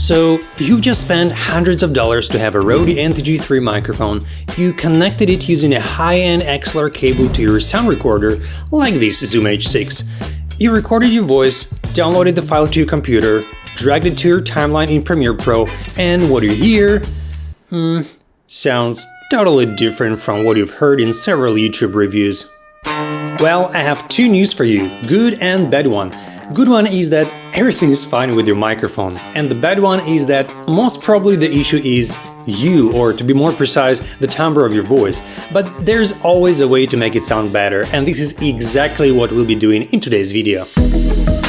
So, you've just spent hundreds of dollars to have a Rode NTG3 microphone, you connected it using a high-end XLR cable to your sound recorder, like this Zoom H6. You recorded your voice, downloaded the file to your computer, dragged it to your timeline in Premiere Pro, and what you hear… sounds totally different from what you've heard in several YouTube reviews. Well, I have two news for you, good and bad one. Good one is that everything is fine with your microphone, and the bad one is that most probably the issue is you, or to be more precise, the timbre of your voice. But there's always a way to make it sound better, and this is exactly what we'll be doing in today's video.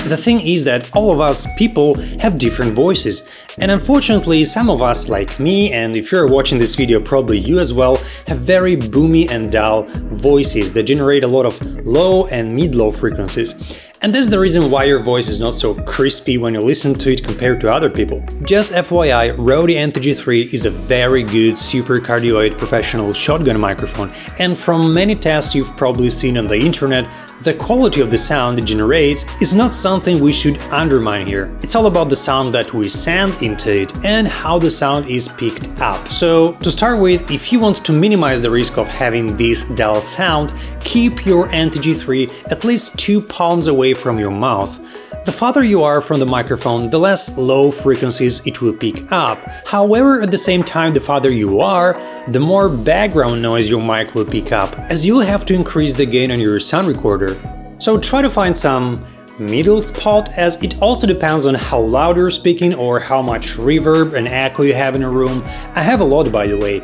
The thing is that all of us people have different voices, and unfortunately some of us, like me, and if you're watching this video probably you as well, have very boomy and dull voices that generate a lot of low and mid-low frequencies. And that's the reason why your voice is not so crispy when you listen to it compared to other people. Just FYI, Rode NTG3 is a very good super cardioid professional shotgun microphone, and from many tests you've probably seen on the internet, the quality of the sound it generates is not something we should undermine here. It's all about the sound that we send into it and how the sound is picked up. So, to start with, if you want to minimize the risk of having this dull sound, keep your NTG3 at least 2 palms away from your mouth. The farther you are from the microphone, the less low frequencies it will pick up. However, at the same time, the farther you are, the more background noise your mic will pick up, as you'll have to increase the gain on your sound recorder. So try to find some middle spot, as it also depends on how loud you're speaking or how much reverb and echo you have in a room. I have a lot, by the way.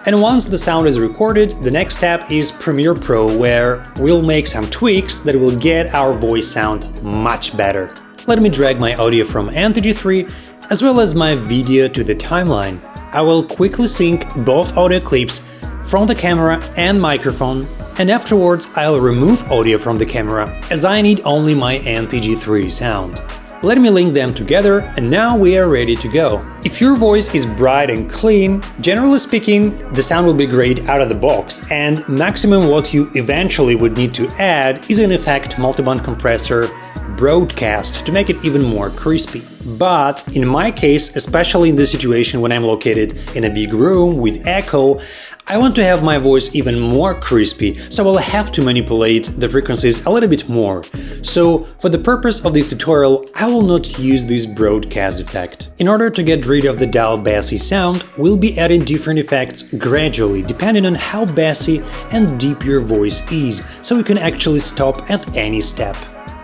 And once the sound is recorded, the next step is Premiere Pro, where we'll make some tweaks that will get our voice sound much better. Let me drag my audio from NTG3 as well as my video to the timeline. I will quickly sync both audio clips from the camera and microphone, and afterwards I'll remove audio from the camera, as I need only my NTG3 sound. Let me link them together, and now we are ready to go. If your voice is bright and clean, generally speaking, the sound will be great out of the box, and maximum what you eventually would need to add is an effect Multiband Compressor broadcast to make it even more crispy. But in my case, especially in this situation when I'm located in a big room with echo, I want to have my voice even more crispy, so I'll have to manipulate the frequencies a little bit more. So, for the purpose of this tutorial, I will not use this broadcast effect. In order to get rid of the dull bassy sound, we'll be adding different effects gradually, depending on how bassy and deep your voice is, so you can actually stop at any step.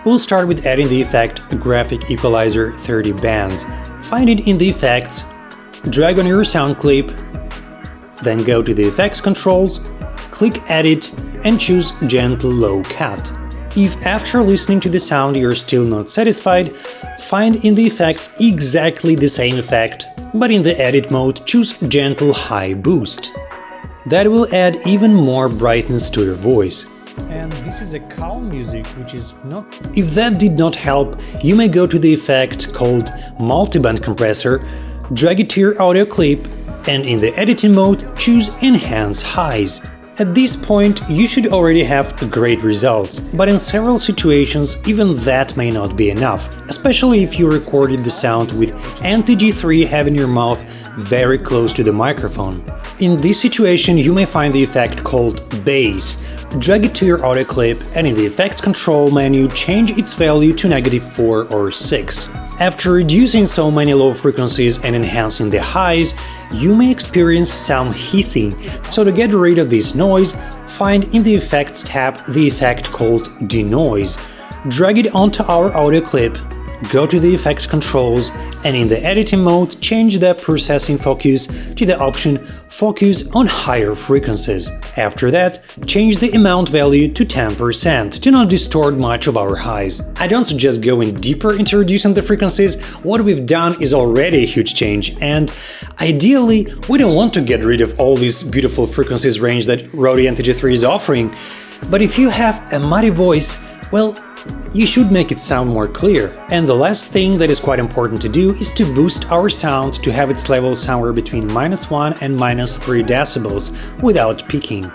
We'll start with adding the effect Graphic Equalizer 30 bands. Find it in the effects, drag on your sound clip, then go to the effects controls, click Edit and choose Gentle Low Cut. If after listening to the sound you're still not satisfied, find in the effects exactly the same effect, but in the edit mode choose Gentle High Boost. That will add even more brightness to your voice. And this is a calm music, which is not… If that did not help, you may go to the effect called Multiband Compressor, drag it to your audio clip, and in the editing mode, choose Enhance Highs. At this point, you should already have great results, but in several situations even that may not be enough, especially if you recorded the sound with NTG3 having your mouth very close to the microphone. In this situation, you may find the effect called Bass. Drag it to your audio clip, and in the Effects Control menu, change its value to -4 or 6. After reducing so many low frequencies and enhancing the highs, you may experience some hissing. So to get rid of this noise, find in the Effects tab the effect called DeNoise. Drag it onto our audio clip, go to the Effects Controls, and in the editing mode, change the processing focus to the option Focus on higher frequencies. After that, change the amount value to 10% to not distort much of our highs. I don't suggest going deeper into reducing the frequencies. What we've done is already a huge change, and ideally, we don't want to get rid of all these beautiful frequencies range that Rode NTG3 is offering. But if you have a muddy voice, well, you should make it sound more clear. And the last thing that is quite important to do is to boost our sound to have its level somewhere between -1 and -3 decibels without peaking.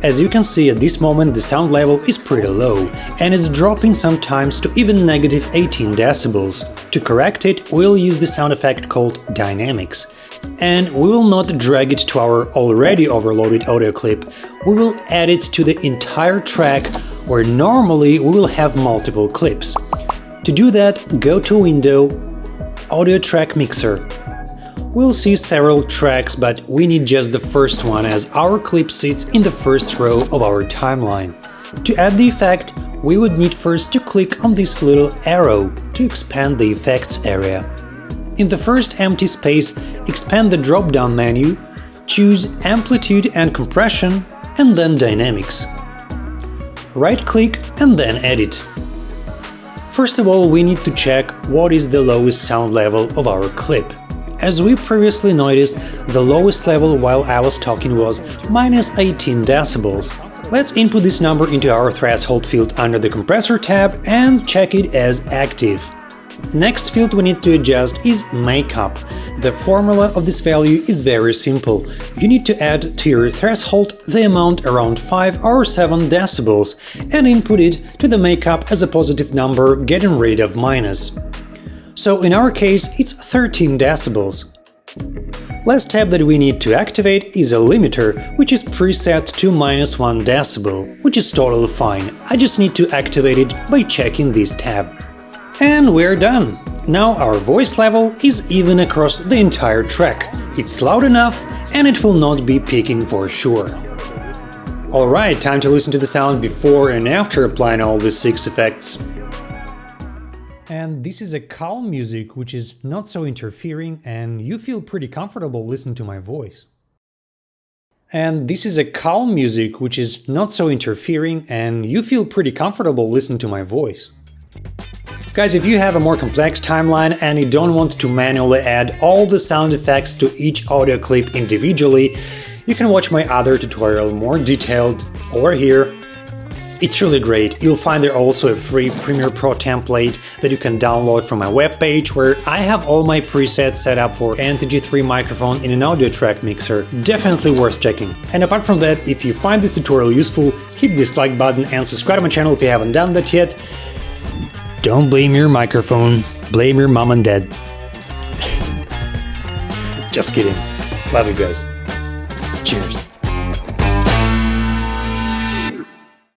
As you can see, at this moment the sound level is pretty low, and it's dropping sometimes to even negative 18 decibels. To correct it, we'll use the sound effect called dynamics. And we will not drag it to our already overloaded audio clip, we will add it to the entire track where normally we will have multiple clips. To do that, go to Window, Audio Track Mixer. We'll see several tracks, but we need just the first one as our clip sits in the first row of our timeline. To add the effect, we would need first to click on this little arrow to expand the effects area. In the first empty space, expand the drop-down menu, choose Amplitude and Compression, and then Dynamics. Right-click and then Edit. First of all, we need to check what is the lowest sound level of our clip. As we previously noticed, the lowest level while I was talking was minus 18 decibels. Let's input this number into our threshold field under the Compressor tab and check it as active. Next field we need to adjust is Makeup. The formula of this value is very simple. You need to add to your threshold the amount around 5 or 7 decibels and input it to the Makeup as a positive number, getting rid of minus. So in our case, it's 13 decibels. Last tab that we need to activate is a limiter, which is preset to minus 1 decibel, which is totally fine. I just need to activate it by checking this tab. And we're done! Now our voice level is even across the entire track. It's loud enough and it will not be peaking for sure. Alright, time to listen to the sound before and after applying all the 6 effects. And this is a calm music which is not so interfering and you feel pretty comfortable listening to my voice. And this is a calm music which is not so interfering and you feel pretty comfortable listening to my voice. Guys, if you have a more complex timeline and you don't want to manually add all the sound effects to each audio clip individually, you can watch my other tutorial more detailed over here. It's really great. You'll find there also a free Premiere Pro template that you can download from my webpage where I have all my presets set up for NTG3 microphone in an audio track mixer. Definitely worth checking. And apart from that, if you find this tutorial useful, hit this like button and subscribe to my channel if you haven't done that yet. Don't blame your microphone, blame your mom and dad. Just kidding. Love you guys. Cheers.